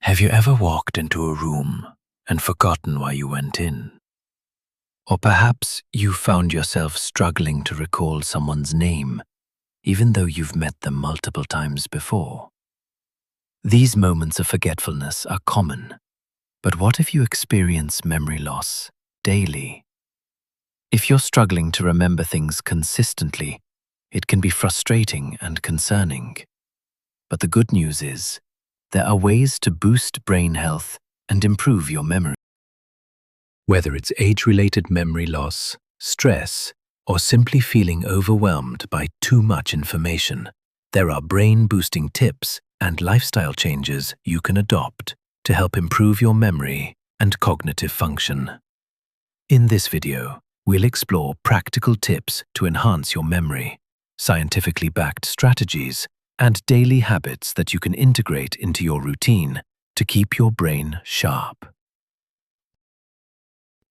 Have you ever walked into a room and forgotten why you went in? Or perhaps you found yourself struggling to recall someone's name, even though you've met them multiple times before. These moments of forgetfulness are common, but what if you experience memory loss daily? If you're struggling to remember things consistently, it can be frustrating and concerning. But the good news is, there are ways to boost brain health and improve your memory. Whether it's age-related memory loss, stress, or simply feeling overwhelmed by too much information, there are brain-boosting tips and lifestyle changes you can adopt to help improve your memory and cognitive function. In this video, we'll explore practical tips to enhance your memory, scientifically backed strategies, and daily habits that you can integrate into your routine to keep your brain sharp.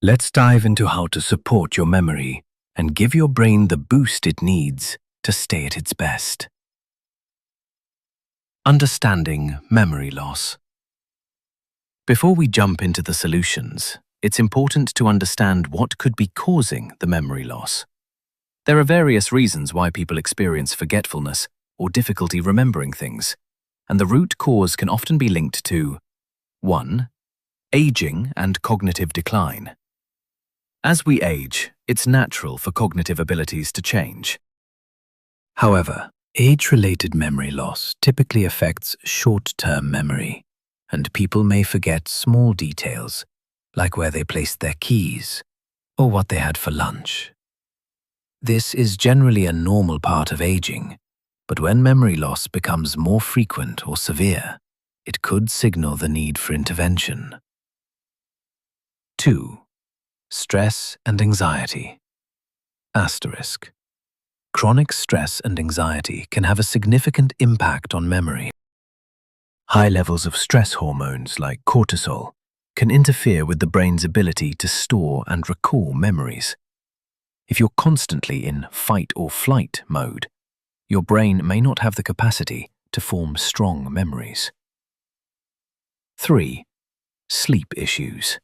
Let's dive into how to support your memory and give your brain the boost it needs to stay at its best. Understanding memory loss. Before we jump into the solutions, it's important to understand what could be causing the memory loss. There are various reasons why people experience forgetfulness or difficulty remembering things, and the root cause can often be linked to 1. Aging and cognitive decline. As we age, it's natural for cognitive abilities to change. However, age-related memory loss typically affects short-term memory, and people may forget small details, like where they placed their keys or what they had for lunch. This is generally a normal part of aging, but when memory loss becomes more frequent or severe, it could signal the need for intervention. 2. Stress and anxiety. Asterisk. Chronic stress and anxiety can have a significant impact on memory. High levels of stress hormones like cortisol can interfere with the brain's ability to store and recall memories. If you're constantly in fight or flight mode, your brain may not have the capacity to form strong memories. 3. Sleep issues.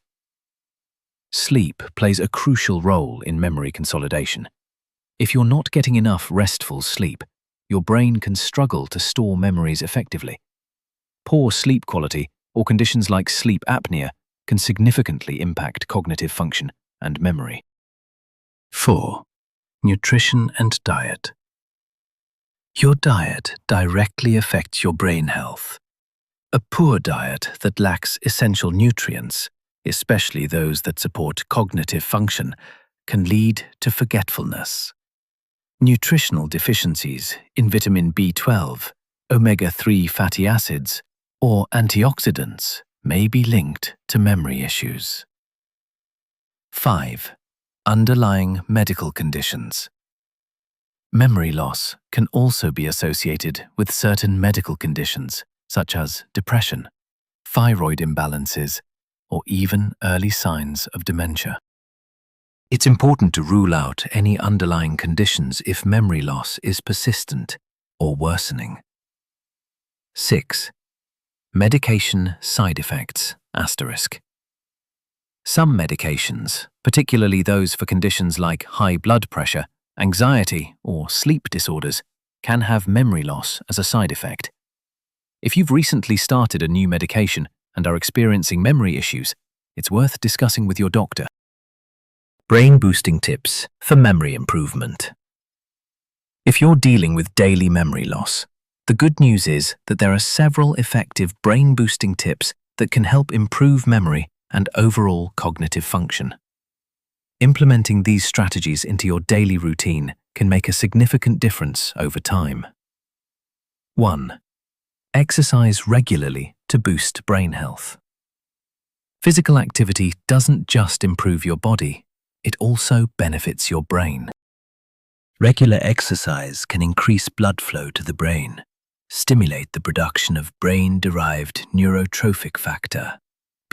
Sleep plays a crucial role in memory consolidation. If you're not getting enough restful sleep, your brain can struggle to store memories effectively. Poor sleep quality or conditions like sleep apnea can significantly impact cognitive function and memory. 4. Nutrition and diet. Your diet directly affects your brain health. A poor diet that lacks essential nutrients, especially those that support cognitive function, can lead to forgetfulness. Nutritional deficiencies in vitamin B12, omega-3 fatty acids, or antioxidants may be linked to memory issues. 5. Underlying medical conditions. Memory loss can also be associated with certain medical conditions, such as depression, thyroid imbalances, or even early signs of dementia. It's important to rule out any underlying conditions if memory loss is persistent or worsening. 6. Medication side effects, asterisk. Some medications, particularly those for conditions like high blood pressure, anxiety, or sleep disorders, can have memory loss as a side effect. If you've recently started a new medication and are experiencing memory issues, it's worth discussing with your doctor. Brain-boosting tips for memory improvement. If you're dealing with daily memory loss, the good news is that there are several effective brain-boosting tips that can help improve memory and overall cognitive function. Implementing these strategies into your daily routine can make a significant difference over time. 1. Exercise regularly to boost brain health. Physical activity doesn't just improve your body, it also benefits your brain. Regular exercise can increase blood flow to the brain, stimulate the production of brain-derived neurotrophic factor,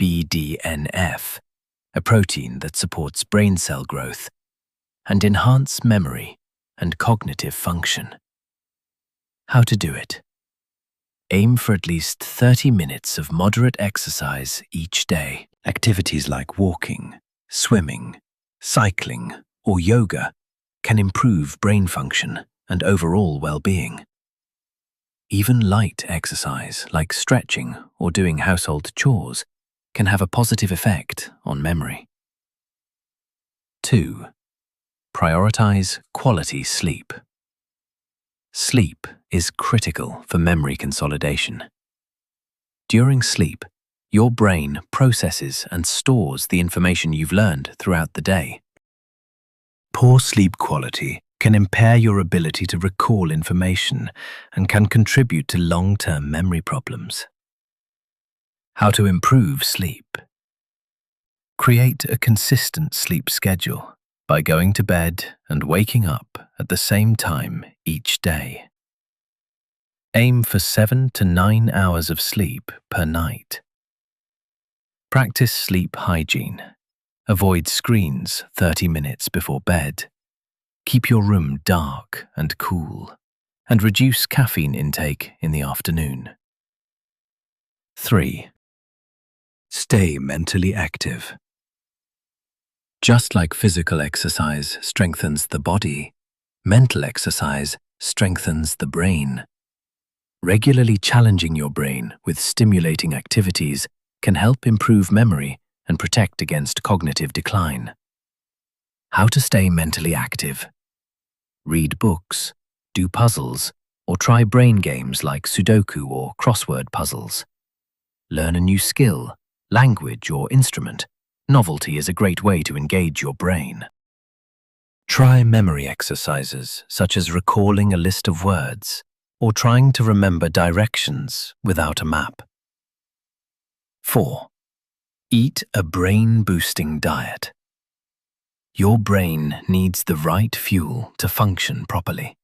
BDNF, a protein that supports brain cell growth, and enhance memory and cognitive function. How to do it? Aim for at least 30 minutes of moderate exercise each day. Activities like walking, swimming, cycling, or yoga can improve brain function and overall well-being. Even light exercise like stretching or doing household chores can have a positive effect on memory. 2. Prioritize quality sleep. Sleep is critical for memory consolidation. During sleep, your brain processes and stores the information you've learned throughout the day. Poor sleep quality can impair your ability to recall information and can contribute to long-term memory problems. How to improve sleep? Create a consistent sleep schedule by going to bed and waking up at the same time each day. Aim for 7 to 9 hours of sleep per night. Practice sleep hygiene. Avoid screens 30 minutes before bed. Keep your room dark and cool, and reduce caffeine intake in the afternoon. 3. Stay mentally active. Just like physical exercise strengthens the body, mental exercise strengthens the brain. Regularly challenging your brain with stimulating activities can help improve memory and protect against cognitive decline. How to stay mentally active? Read books, do puzzles, or try brain games like Sudoku or crossword puzzles. Learn a new skill, language, or instrument. Novelty is a great way to engage your brain. Try memory exercises such as recalling a list of words or trying to remember directions without a map. 4. Eat a brain-boosting diet. Your brain needs the right fuel to function properly.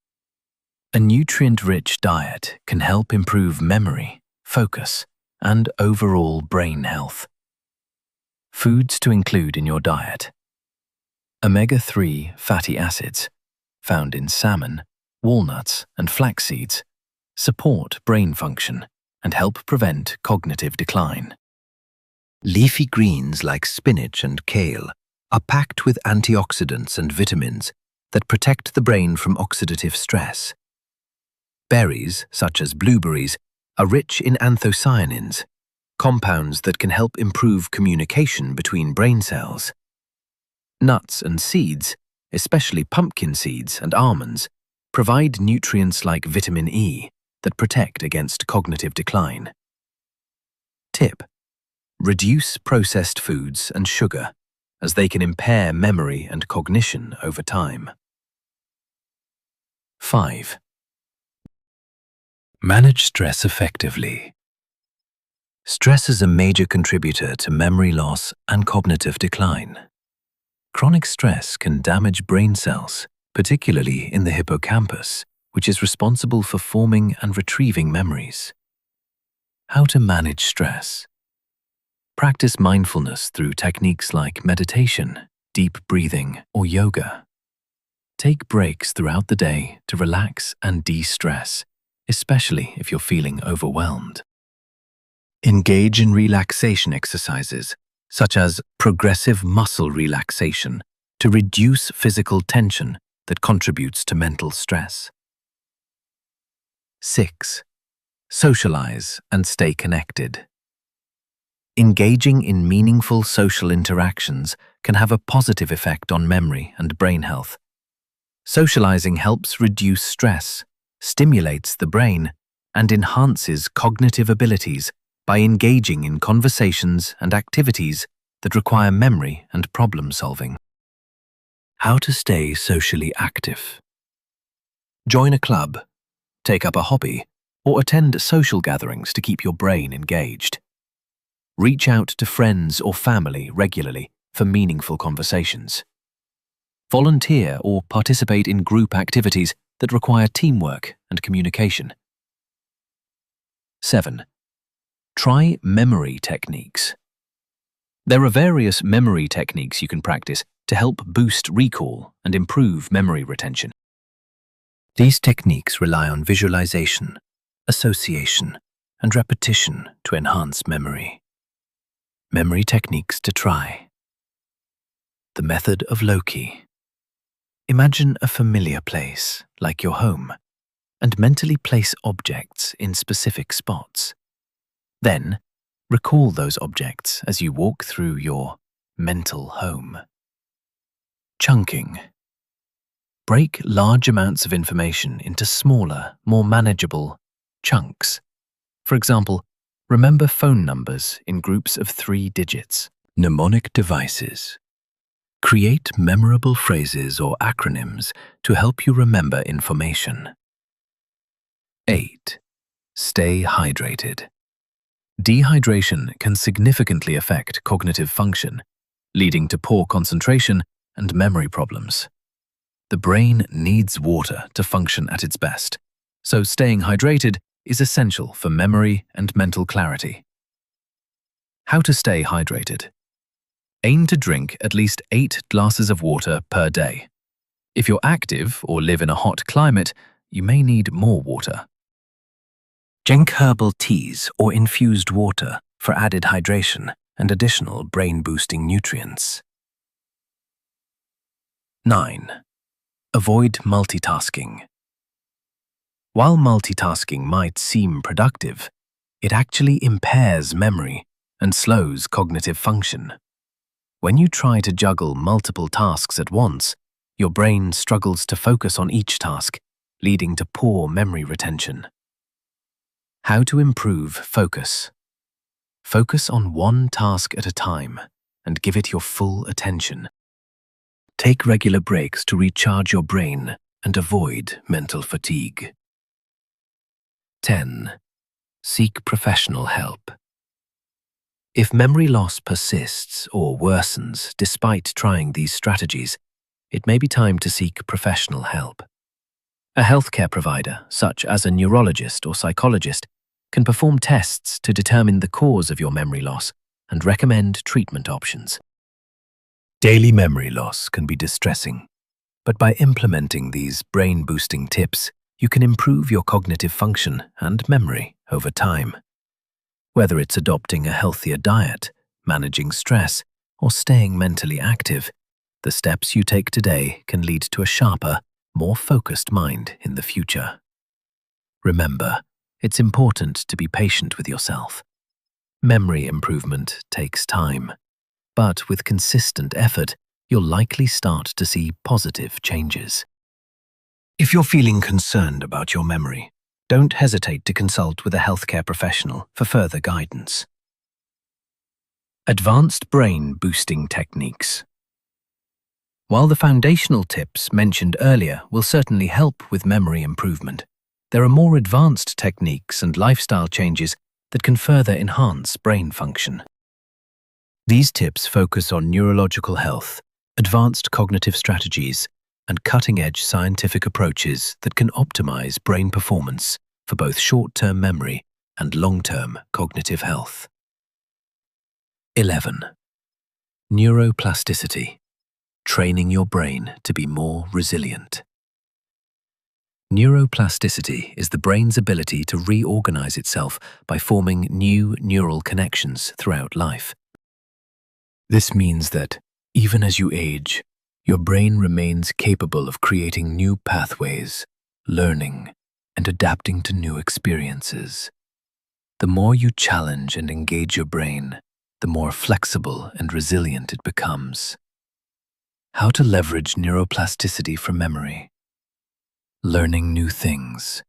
A nutrient-rich diet can help improve memory, focus, and overall brain health. Foods to include in your diet. Omega-3 fatty acids, found in salmon, walnuts, and flax seeds, support brain function and help prevent cognitive decline. Leafy greens like spinach and kale are packed with antioxidants and vitamins that protect the brain from oxidative stress. Berries, such as blueberries, are rich in anthocyanins, compounds that can help improve communication between brain cells. Nuts and seeds, especially pumpkin seeds and almonds, provide nutrients like vitamin E that protect against cognitive decline. Tip: reduce processed foods and sugar, as they can impair memory and cognition over time. 5. Manage stress effectively. Stress is a major contributor to memory loss and cognitive decline. Chronic stress can damage brain cells, particularly in the hippocampus, which is responsible for forming and retrieving memories. How to manage stress? Practice mindfulness through techniques like meditation, deep breathing, or yoga. Take breaks throughout the day to relax and de-stress, especially if you're feeling overwhelmed. Engage in relaxation exercises, such as progressive muscle relaxation, to reduce physical tension that contributes to mental stress. 6. Socialize and stay connected. Engaging in meaningful social interactions can have a positive effect on memory and brain health. Socializing helps reduce stress, stimulates the brain, and enhances cognitive abilities by engaging in conversations and activities that require memory and problem-solving. How to stay socially active? Join a club, take up a hobby, or attend social gatherings to keep your brain engaged. Reach out to friends or family regularly for meaningful conversations. Volunteer or participate in group activities that require teamwork and communication. 7. Try memory techniques. There are various memory techniques you can practice to help boost recall and improve memory retention. These techniques rely on visualization, association, and repetition to enhance memory. Memory techniques to try. The method of Loki. Imagine a familiar place, like your home, and mentally place objects in specific spots. Then, recall those objects as you walk through your mental home. Chunking. Break large amounts of information into smaller, more manageable chunks. For example, remember phone numbers in groups of 3 digits. Mnemonic devices. Create memorable phrases or acronyms to help you remember information. 8. Stay hydrated. Dehydration can significantly affect cognitive function, leading to poor concentration and memory problems. The brain needs water to function at its best, so staying hydrated is essential for memory and mental clarity. How to stay hydrated. Aim to drink at least 8 glasses of water per day. If you're active or live in a hot climate, you may need more water. Drink herbal teas or infused water for added hydration and additional brain-boosting nutrients. 9. Avoid multitasking. While multitasking might seem productive, it actually impairs memory and slows cognitive function. When you try to juggle multiple tasks at once, your brain struggles to focus on each task, leading to poor memory retention. How to improve focus. Focus on one task at a time and give it your full attention. Take regular breaks to recharge your brain and avoid mental fatigue. 10. Seek professional help. If memory loss persists or worsens despite trying these strategies, it may be time to seek professional help. A healthcare provider, such as a neurologist or psychologist, can perform tests to determine the cause of your memory loss and recommend treatment options. Daily memory loss can be distressing, but by implementing these brain-boosting tips, you can improve your cognitive function and memory over time. Whether it's adopting a healthier diet, managing stress, or staying mentally active, the steps you take today can lead to a sharper, more focused mind in the future. Remember, it's important to be patient with yourself. Memory improvement takes time, but with consistent effort, you'll likely start to see positive changes. If you're feeling concerned about your memory, don't hesitate to consult with a healthcare professional for further guidance. Advanced brain boosting techniques. While the foundational tips mentioned earlier will certainly help with memory improvement, there are more advanced techniques and lifestyle changes that can further enhance brain function. These tips focus on neurological health, advanced cognitive strategies, and cutting-edge scientific approaches that can optimize brain performance for both short-term memory and long-term cognitive health. 11. Neuroplasticity. Training your brain to be more resilient. Neuroplasticity is the brain's ability to reorganize itself by forming new neural connections throughout life. This means that, even as you age, your brain remains capable of creating new pathways, learning, and adapting to new experiences. The more you challenge and engage your brain, the more flexible and resilient it becomes. How to leverage neuroplasticity for memory. Learning new things.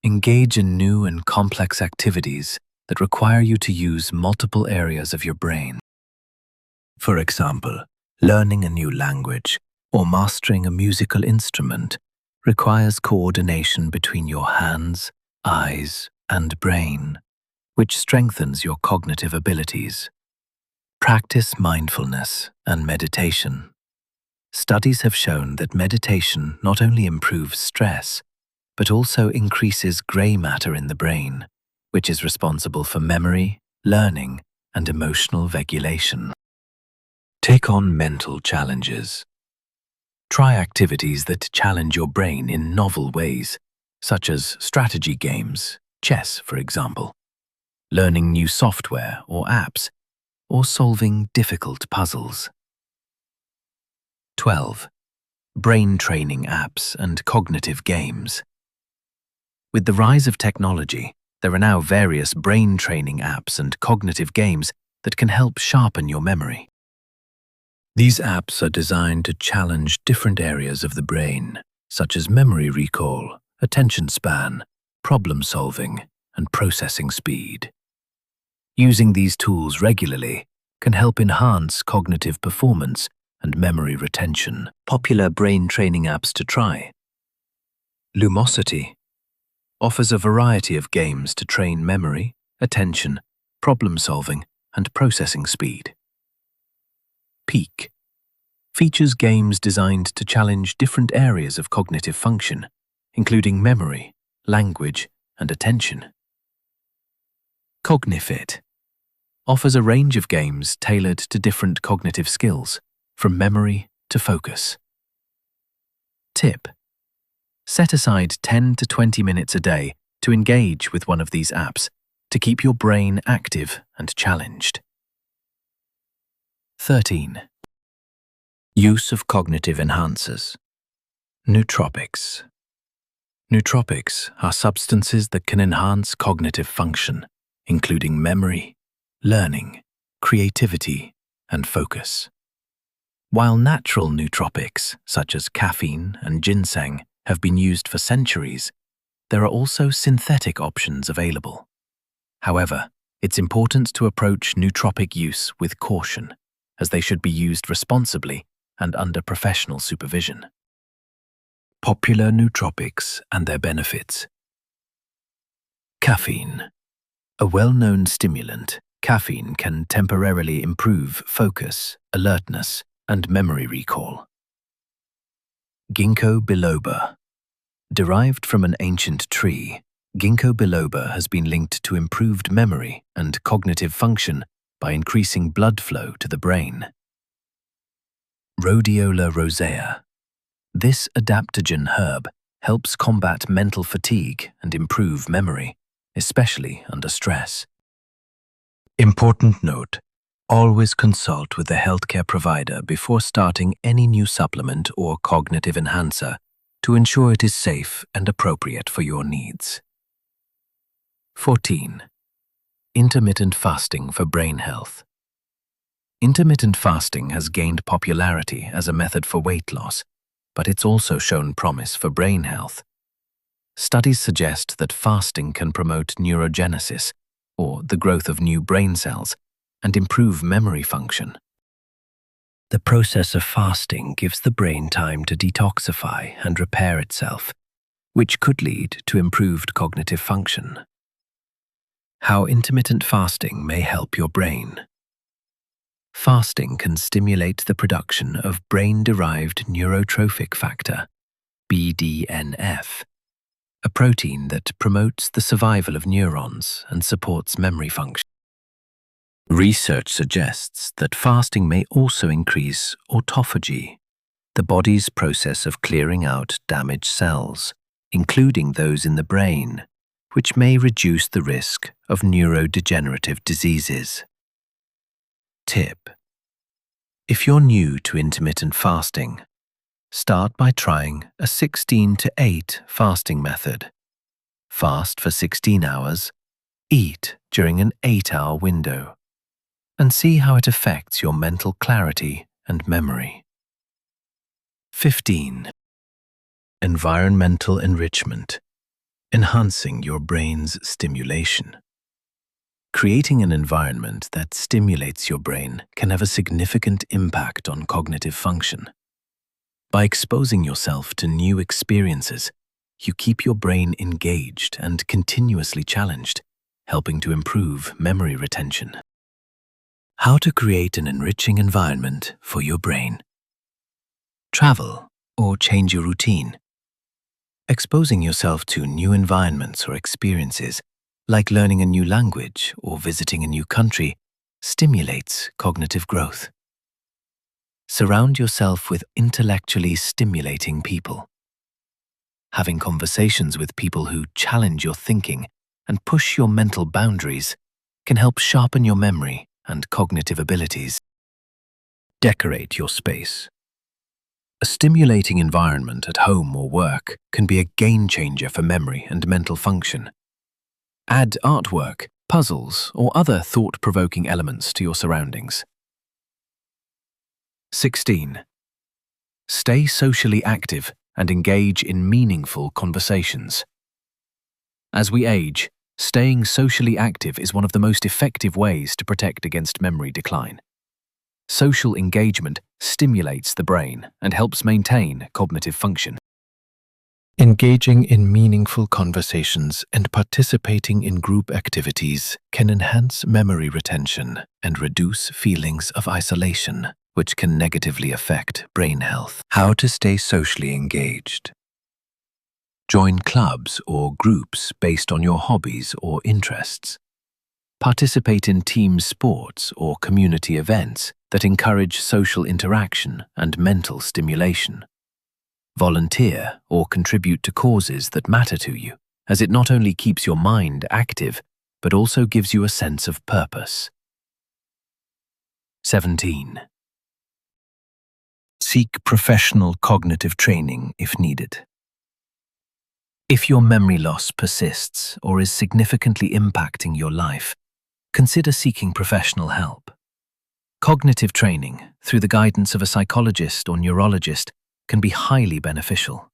Engage in new and complex activities that require you to use multiple areas of your brain. For example, learning a new language or mastering a musical instrument requires coordination between your hands, eyes, and brain, which strengthens your cognitive abilities. Practice mindfulness and meditation. Studies have shown that meditation not only improves stress, but also increases gray matter in the brain, which is responsible for memory, learning, and emotional regulation. Take on mental challenges. Try activities that challenge your brain in novel ways, such as strategy games, chess, for example, learning new software or apps, or solving difficult puzzles. 12. Brain training apps and cognitive games. With the rise of technology, there are now various brain training apps and cognitive games that can help sharpen your memory. These apps are designed to challenge different areas of the brain, such as memory recall, attention span, problem solving, and processing speed. Using these tools regularly can help enhance cognitive performance and memory retention. Popular brain training apps to try. Lumosity offers a variety of games to train memory, attention, problem solving, and processing speed. Peak features games designed to challenge different areas of cognitive function, including memory, language, and attention. Cognifit offers a range of games tailored to different cognitive skills, from memory to focus. Tip: set aside 10 to 20 minutes a day to engage with one of these apps to keep your brain active and challenged. 13. Use of cognitive enhancers. Nootropics. Nootropics are substances that can enhance cognitive function, including memory, learning, creativity, and focus. While natural nootropics, such as caffeine and ginseng, have been used for centuries, there are also synthetic options available. However, it's important to approach nootropic use with caution, as they should be used responsibly and under professional supervision. Popular nootropics and their benefits. Caffeine. A well-known stimulant, caffeine can temporarily improve focus, alertness, and memory recall. Ginkgo biloba. Derived from an ancient tree, ginkgo biloba has been linked to improved memory and cognitive function by increasing blood flow to the brain. Rhodiola rosea. This adaptogen herb helps combat mental fatigue and improve memory, especially under stress. Important note: always consult with a healthcare provider before starting any new supplement or cognitive enhancer to ensure it is safe and appropriate for your needs. 14. Intermittent fasting for brain health. Intermittent fasting has gained popularity as a method for weight loss, but it's also shown promise for brain health. Studies suggest that fasting can promote neurogenesis, or the growth of new brain cells, and improve memory function. The process of fasting gives the brain time to detoxify and repair itself, which could lead to improved cognitive function. How intermittent fasting may help your brain. Fasting can stimulate the production of brain-derived neurotrophic factor, BDNF, a protein that promotes the survival of neurons and supports memory function. Research suggests that fasting may also increase autophagy, the body's process of clearing out damaged cells, including those in the brain, which may reduce the risk of neurodegenerative diseases. Tip: if you're new to intermittent fasting, start by trying a 16-to-8 fasting method. Fast for 16 hours, eat during an 8-hour window, and see how it affects your mental clarity and memory. 15. Environmental enrichment, enhancing your brain's stimulation. Creating an environment that stimulates your brain can have a significant impact on cognitive function. By exposing yourself to new experiences, you keep your brain engaged and continuously challenged, helping to improve memory retention. How to create an enriching environment for your brain. Travel or change your routine. Exposing yourself to new environments or experiences, like learning a new language or visiting a new country, stimulates cognitive growth. Surround yourself with intellectually stimulating people. Having conversations with people who challenge your thinking and push your mental boundaries can help sharpen your memory and cognitive abilities. Decorate your space. A stimulating environment at home or work can be a game changer for memory and mental function. Add artwork, puzzles, or other thought-provoking elements to your surroundings. 16. Stay socially active and engage in meaningful conversations. As we age, staying socially active is one of the most effective ways to protect against memory decline. Social engagement stimulates the brain and helps maintain cognitive function. Engaging in meaningful conversations and participating in group activities can enhance memory retention and reduce feelings of isolation, which can negatively affect brain health. How to stay socially engaged. Join clubs or groups based on your hobbies or interests. Participate in team sports or community events that encourage social interaction and mental stimulation. Volunteer or contribute to causes that matter to you, as it not only keeps your mind active, but also gives you a sense of purpose. 17. Seek professional cognitive training if needed. If your memory loss persists or is significantly impacting your life, consider seeking professional help. Cognitive training, through the guidance of a psychologist or neurologist, can be highly beneficial.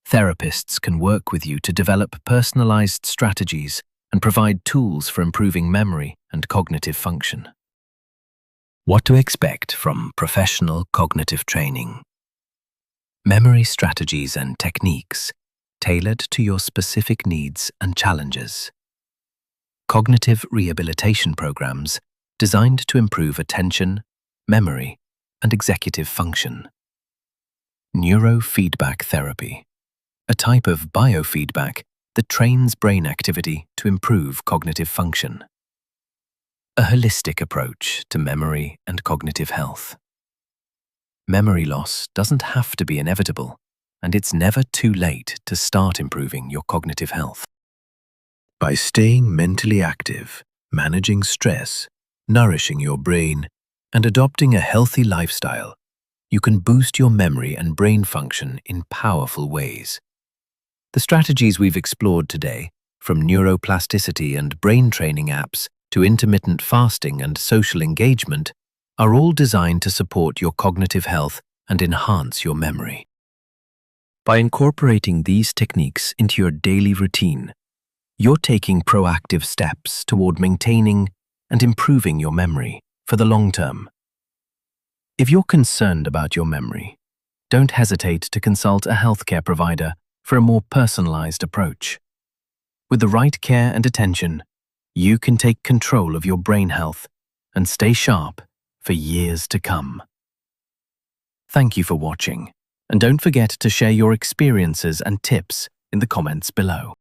Therapists can work with you to develop personalized strategies and provide tools for improving memory and cognitive function. What to expect from professional cognitive training. Memory strategies and techniques tailored to your specific needs and challenges. Cognitive rehabilitation programs designed to improve attention, memory, and executive function. Neurofeedback therapy, a type of biofeedback that trains brain activity to improve cognitive function. A holistic approach to memory and cognitive health. Memory loss doesn't have to be inevitable, and it's never too late to start improving your cognitive health. By staying mentally active, managing stress, nourishing your brain, and adopting a healthy lifestyle, you can boost your memory and brain function in powerful ways. The strategies we've explored today, from neuroplasticity and brain training apps to intermittent fasting and social engagement, are all designed to support your cognitive health and enhance your memory. By incorporating these techniques into your daily routine, you're taking proactive steps toward maintaining and improving your memory for the long term. If you're concerned about your memory, don't hesitate to consult a healthcare provider for a more personalized approach. With the right care and attention, you can take control of your brain health and stay sharp for years to come. Thank you for watching, and don't forget to share your experiences and tips in the comments below.